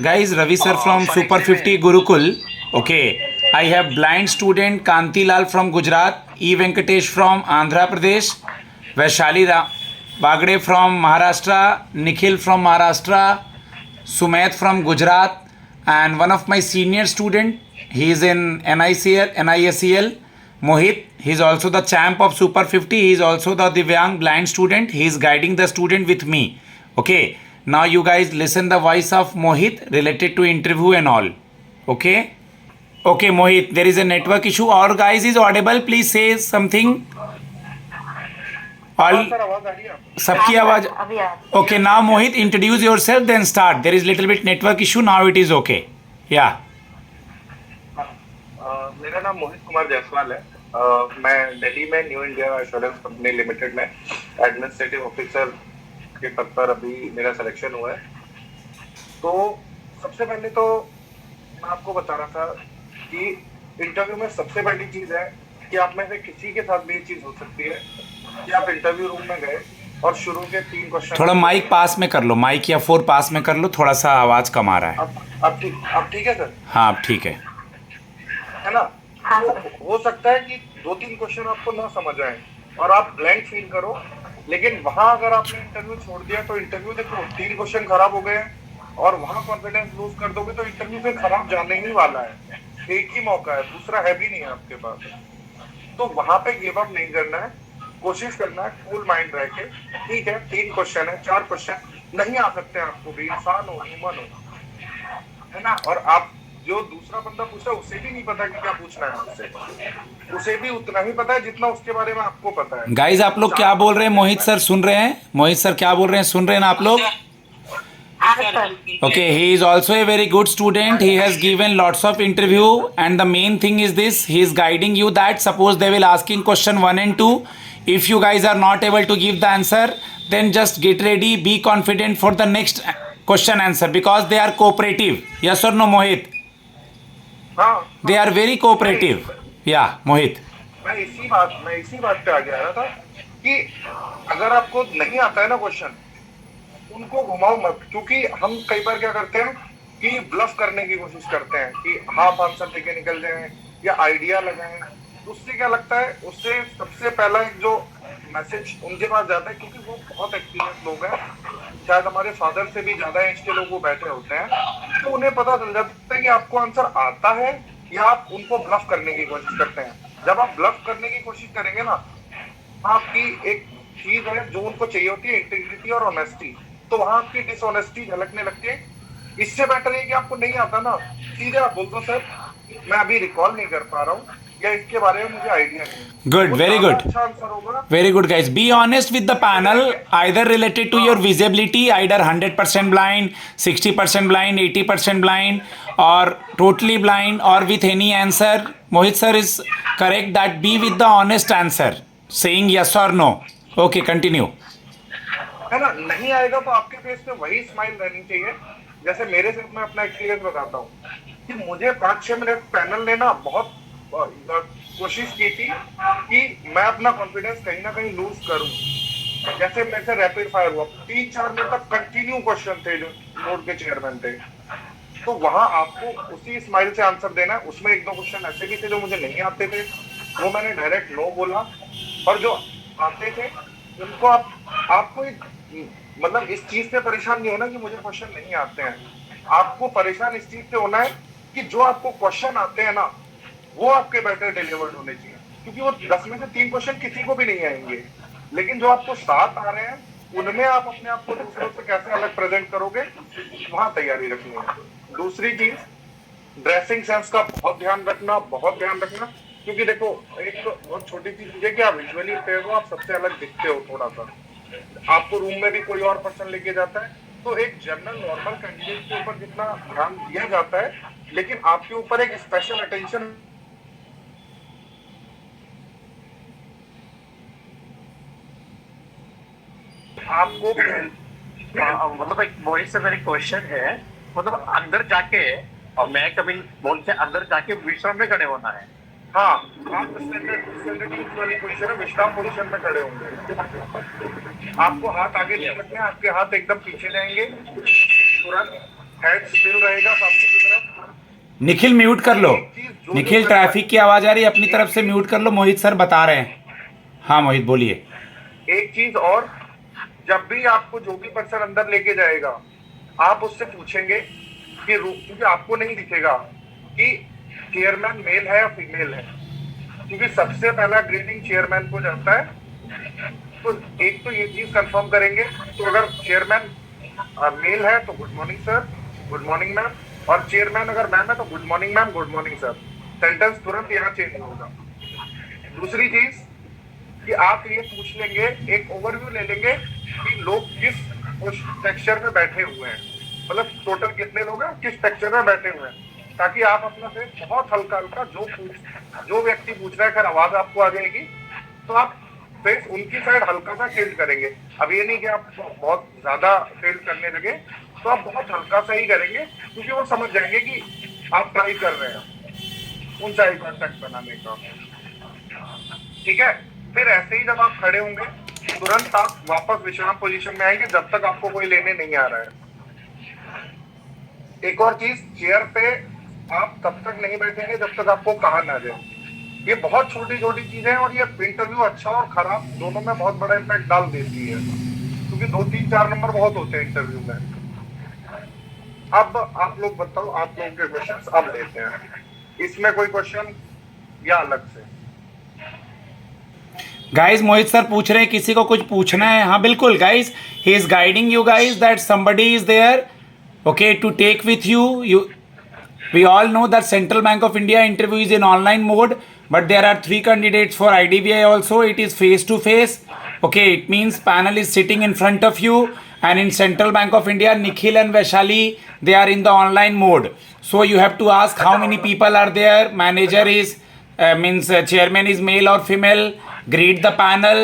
Guys, Ravi sir from Super 50 Gurukul. Okay. I have blind student Kanti Lal from Gujarat, E. Venkatesh from Andhra Pradesh, Vaishali Bagde from Maharashtra, Nikhil from Maharashtra, Sumet from Gujarat, and one of my senior student, he is in NISEL, Mohit. He is also the champ of Super 50. He is also the Divyang blind student. He is guiding the student with me. Okay. Now you guys listen the voice of Mohit related to interview and all. Okay. Okay, Mohit, there is a network issue. Or guys is audible. Please say something. All सबकी आवाज. Okay, now Mohit, introduce yourself, then start. There is little bit network issue. Now it is okay. Yeah. मेरा नाम मोहित कुमार जायसवाल है. मैं दिल्ली में new India insurance company limited में administrative officer के पद पर अभी मेरा सिलेक्शन हुआ है. तो सबसे पहले तो मैं आपको बता रहा था कि इंटरव्यू में सबसे बड़ी चीज है कि आप में से किसी के साथ भी ये चीज हो सकती है कि आप इंटरव्यू रूम में गए और शुरू के 3 क्वेश्चन. थोड़ा माइक पास में कर लो, माइक या फोन पास में कर लो, थोड़ा सा आवाज कम आ रहा है. अब ठीक है सर? हाँ अब ठीक है ना. हो सकता है कि 2-3 क्वेश्चन आपको ना समझ आए और आप ब्लैंक फील करो, लेकिन वहां अगर आपने इंटरव्यू छोड़ दिया तो इंटरव्यू देखो 3 क्वेश्चन खराब हो गए और वहां कॉन्फिडेंस लूज कर दोगे तो इंटरव्यू फिर खराब जाने ही वाला है. एक ही मौका है, दूसरा है भी नहीं है आपके पास. तो वहां पे गिव अप नहीं करना है, कोशिश करना है कूल माइंड रह के. ठीक है 3 क्वेश्चन है, 4 क्वेश्चन नहीं आ सकते आपको भी, इंसान हो, ह्यूमन हो, है ना. और आप जो दूसरा बंदा पूछा उसे भी नहीं पता कि क्या पूछना है आपसे, उसे भी उतना ही पता है जितना उसके बारे में आपको पता है. गाइज आप लोग क्या बोल रहे हैं? मोहित सर सुन रहे हैं? मोहित सर क्या बोल रहे हैं? सुन रहे हैं ना आप लोग? Okay, he is also a very good student. He has given lots of interview, and the main thing is this: he is guiding you that suppose they will asking question 1 and 2. If you guys are not able to give the answer, then just get ready, be confident for the next question answer because they are cooperative. Yes or no, Mohit? हाँ, They are very cooperative. Yeah, Mohit. मैं इसी बात पे आगे आ रहा था कि अगर आपको नहीं आता है ना क्वेश्चन, उनको घुमाओ मत. क्योंकि हम कई बार क्या करते हैं कि ब्लफ करने की कोशिश करते हैं कि हाफ आंसर देके निकल जाएं या आइडिया लगाएं. उससे क्या लगता है, उससे सबसे पहला एक जो मैसेज उनके पास जाता है, क्योंकि वो बहुत एक्सपीरियंस लोग हैं, शायद हमारे फादर से भी ज्यादा एज के लोग वो बैठे होते हैं, तो उन्हें पता चल जाता है कि आपको आंसर आता है या आप उनको ब्लफ करने की कोशिश करते हैं. जब आप ब्लफ करने की कोशिश करेंगे ना, आपकी एक चीज है जो उनको चाहिए होती है, इंटीग्रिटी और ऑनेस्टी, तो वहां आपकी डिसऑनेस्टी झलकने लगती है. इससे बेटर है कि आपको नहीं आता ना, सीधे आप बोल दो सर मैं अभी रिकॉल नहीं कर पा रहा हूँ या इसके बारे में मुझे आइडिया नहीं. Good, very good. अच्छा आंसर होगा. Very good, guys. Be honest with the panel, either related to your visibility, either 100% blind, 60% blind, 80% blind, or totally blind, or with any answer. Mohit sir is correct that be with the honest answer, saying yes or no. Okay, continue. है ना. नहीं आएगा तो आपके face पे वही smile रहनी चाहिए. जैसे मेरे से मैं अपना एक्सपीरियंस बताता हूँ कि मुझे 5-6 मिनट पैनल ने ना बहुत कोशिश की थी कि मैं अपना कॉन्फिडेंस कहीं ना कहीं लूज करूं. जैसे मेरे से रैपिड फायर हुआ, 3-4 मिनट तक कंटिन्यू क्वेश्चन थे जो बोर्ड के चेयरमैन थे, तो वहां आपको उसी स्माइल से आंसर देना है. उसमें 1-2 क्वेश्चन ऐसे भी थे जो मुझे नहीं आते थे, वो मैंने डायरेक्ट नो बोला. और जो आते थे उनको आपको मतलब इस चीज से परेशान नहीं होना कि मुझे क्वेश्चन नहीं आते हैं. आपको परेशान इस चीज से होना है कि जो आपको क्वेश्चन आते हैं ना, वो आपके बेटर डिलीवर्ड होने चाहिए. क्योंकि वो 10 में से 3 क्वेश्चन किसी को भी नहीं आएंगे, लेकिन जो आपको 7 आ रहे हैं उनमें आप अपने आप को दूसरों से कैसे अलग प्रेजेंट करोगे, वहां तैयारी रखनी है. दूसरी चीज, ड्रेसिंग सेंस का बहुत ध्यान रखना. क्योंकि देखो एक बहुत छोटी चीज है कि आप विजुअली पे हो, आप सबसे अलग दिखते हो. थोड़ा सा आपको रूम में भी कोई और पर्सन लेके जाता है, तो एक जनरल नॉर्मल कैंडिडेट के ऊपर जितना ध्यान दिया जाता है, लेकिन आपके ऊपर एक स्पेशल अटेंशन आपको. मतलब एक मोहित से मेरी क्वेश्चन है, मतलब अंदर जाके और मैं कभी बोल से अंदर जाके विश्राम में खड़े होना है. हाँ, आप स्टैंडर्ड वाली पोजीशन है, विश्राम पोजीशन में खड़े होंगे. आपको हाथ आगे नहीं रखने, आपके हाथ एकदम पीछे जाएंगे. तुरंत हेड स्टिल रहेगा सामने की तरफ। निखिल म्यूट कर लो। निखिल ट्रैफिक की आवाज आ रही है, अपनी तरफ से म्यूट कर लो। मोहित सर बता रहे हैं। हाँ मोहित बोलिए। एक चीज और, जब भी आपको जो भी पर्सन अंदर लेके जाएगा, आप उससे पूछेंगे कि क्योंकि आपको नहीं दिखेगा कि चेयरमैन मेल है या फीमेल है, क्योंकि सबसे पहला ग्रीटिंग चेयरमैन को जाता है। तो एक तो ये चीज कंफर्म करेंगे। तो अगर चेयरमैन मेल है तो good morning sir, good morning ma'am, और चेयरमैन अगर मैम है तो good morning ma'am, good morning sir. Sentence तुरंत यहाँ चेंज होगा। दूसरी चीज कि आप ये पूछ लेंगे, एक ओवरव्यू ले लेंगे कि लोग किस टेक्सचर में बैठे हुए हैं, मतलब टोटल कितने लोग हैं, किस टेक्सचर में बैठे हुए हैं, ताकि आप अपना फेस बहुत हल्का हल्का जो व्यक्ति पूछ रहा है, अगर आवाज आपको आ जाएगी तो आप फेस उनकी साइड हल्का सा टिल्ट करेंगे। अब ये नहीं कि आप बहुत ज्यादा टिल्ट करने लगे, तो आप बहुत हल्का सा ही करेंगे, क्योंकि वो समझ जाएंगे कि आप ट्राई कर रहे हैं उनसे आई कांटेक्ट बनाने का। ठीक है, फिर ऐसे ही जब आप खड़े होंगे तुरंत आप वापस विश्राम पोजीशन में आएंगे, जब तक आपको कोई लेने नहीं आ रहा है। एक और चीज, चेयर पे आप तब तक नहीं बैठेंगे जब तक आपको कहा ना जाए। ये बहुत छोटी छोटी चीजें हैं और ये इंटरव्यू अच्छा और खराब दोनों में बहुत बड़ा इम्पैक्ट डाल देती है, क्योंकि 2 3 4 नंबर बहुत होते हैं इंटरव्यू में। अब आप लोग बताओ, आप लोगों के क्वेश्चंस अब लेते हैं। इसमें कोई क्वेश्चन या अलग से? गाइस मोहित सर पूछ रहे हैं किसी को कुछ पूछना है? हाँ बिल्कुल guys, he is guiding you guys that somebody is there, okay, to take with you. We all know that Central Bank of India interview is in online mode, but there are 3 candidates for IDBI also. It is face to face. Okay, it means panel is sitting in front of you, and in Central Bank of India, Nikhil and Vaishali, they are in the online mode. So you have to ask how many people are there. Manager is chairman is male or female. Greet the panel.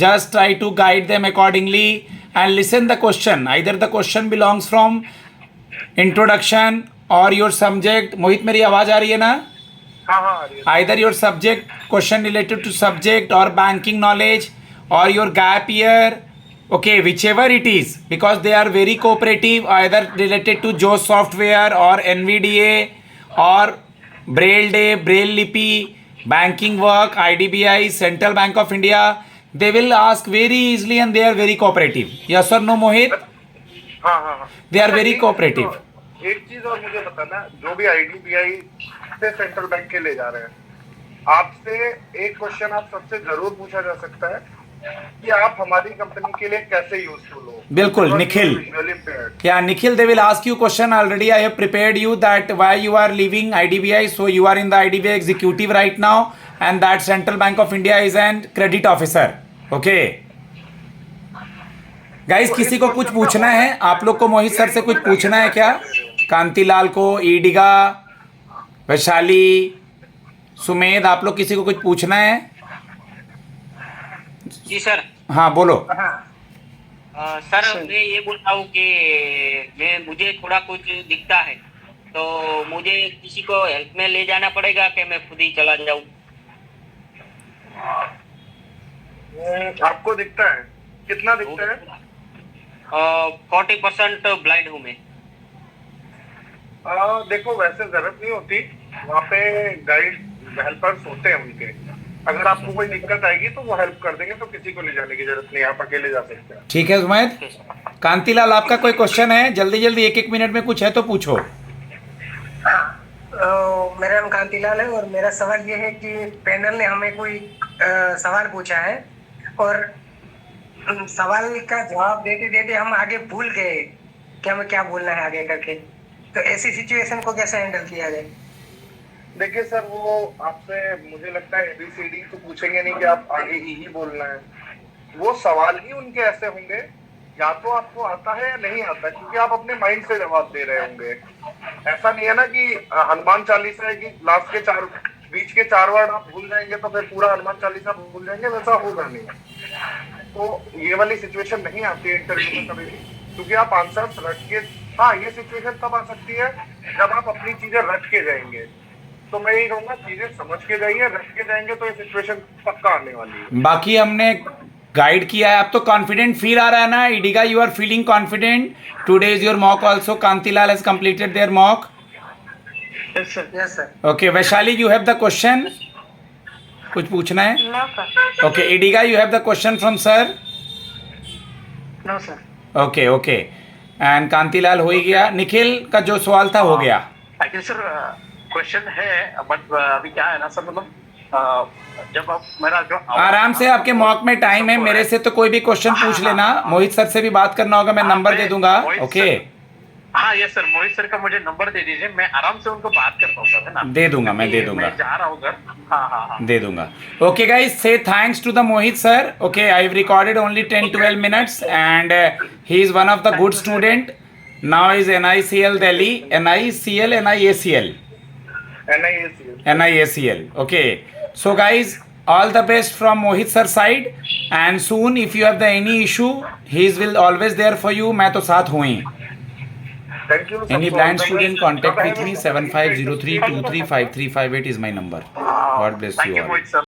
Just try to guide them accordingly and listen the question. Either the question belongs from introduction or your subject. मोहित मेरी आवाज आ रही है ना? हाँ हाँ आ रही है। Either your subject question related to subject or banking knowledge or your gap year, okay, whichever it is, because they are very cooperative, either related to JOS software or NVDA or Braille Day, Braille Lipi, banking work, IDBI, Central Bank of India, they will ask very easily and they are very cooperative. Yes or no Mohit? हाँ हाँ हाँ, They are very cooperative. एक चीज और मुझे बताना, जो भी IDBI से सेंट्रल बैंक के ले जा रहे हैं, आपसे एक क्वेश्चन आप सबसे जरूर पूछा जा सकता है कि आप हमारी कंपनी के लिए कैसे यूजफुल हो। बिल्कुल Nikhil, yeah Nikhil, they will ask you question. Already I have prepared you that why you are leaving IDBI. So you are in the IDBI executive right now, and that Central Bank of India is an credit officer. Okay guys, किसी को कुछ पूछना है? आप लोग को मोहित sir से कुछ पूछना है क्या? कांतिलाल को, ईडिगा, वैशाली, सुमेध, आप लोग किसी को कुछ पूछना है? जी सर। हाँ बोलो। सर मैं ये बोल रहा हूँ कि मुझे थोड़ा कुछ दिखता है, तो मुझे किसी को हेल्प में ले जाना पड़ेगा कि मैं खुद ही चला जाऊँ? आपको दिखता है? कितना दिखता है? 40% ब्लाइंड हूँ मैं। देखो, वैसे जरूरत नहीं होती, वहाँ पे गाइड हेल्पर्स होते हैं उनके। अगर आपको कोई दिक्कत आएगी तो वो हेल्प कर देंगे, तो किसी को ले जाने की जरूरत नहीं, आप अकेले जा सकते हैं। ठीक है सुमेध। कांतिलाल, आपका कोई क्वेश्चन है? जल्दी जल्दी 1-1 मिनट में कुछ है तो पूछो। मेरा नाम कांतिलाल है और मेरा सवाल ये है कि पैनल ने हमें कोई सवाल पूछा है और सवाल का जवाब देते देते हम आगे भूल गए कि हमें क्या बोलना है आगे करके, तो ऐसी सिचुएशन को कैसे हैंडल किया जाए? देखिए सर, वो आपसे मुझे लगता है ABCD तो पूछेंगे नहीं कि आप आगे ही बोलना है। वो सवाल ही उनके ऐसे होंगे, या तो आपको आता है या नहीं आता, क्योंकि आप अपने माइंड से जवाब दे रहे होंगे। ऐसा नहीं है ना कि हनुमान चालीसा है कि लास्ट के बीच के 4 वर्ड आप भूल जाएंगे तो फिर पूरा हनुमान चालीसा भूल जाएंगे, वैसा होगा नहीं। तो ये वाली सिचुएशन नहीं आती है इंटरव्यू में कभी भी, क्योंकि आप आंसर्स रट के, हाँ ये सिचुएशन तब आ सकती है जब आप अपनी चीजें रट के जाएंगे। तो मैं यही कहूंगा, चीजें समझ के जाइए, रट के जाएंगे तो ये सिचुएशन पक्का आने वाली है। बाकी हमने गाइड किया है, अब तो कॉन्फिडेंट फील आ रहा है ना Ediga? You are feeling confident? Today is your mock also, Kantilal has completed their mock. Yes sir. Yes sir. Okay Vaishali, you have the question, कुछ पूछना है? No, sir. Okay Ediga, you have the question from sir. No sir. Okay okay and Kantilal हो ही गया. निखिल का जो सवाल था हो गया. एक्चुअली सर क्वेश्चन है, बट अभी क्या है ना सर, मतलब जब आप मेरा जो आराम से, आपके मॉक में टाइम है. मेरे से तो कोई भी क्वेश्चन पूछ लेना. मोहित सर से भी बात करना होगा, मैं नंबर दे दूंगा. ओके हाँ यस सर, मोहित सर का मुझे नंबर दे दीजिए, मैं आराम से उनको बात कर पाऊंगा, है ना? दे दूंगा, मैं दे दूंगा. मैं जा रहा हूँ घर. हाँ हाँ हाँ. दे दूंगा. Okay guys, say thanks to the Mohit sir. Okay I have recorded only 10-12 minutes and he is one of the good student. Now is NICL Delhi, NICL, NIACL. NIACL. Okay. So guys, all the best from Mohit sir side. And soon, if you have the any issue, he will always there for you. मैं तो साथ हूँ ही. Thank you. Any blind student, contact with me. 7503235358 is my number. God bless Thank you you all. Mohit sir.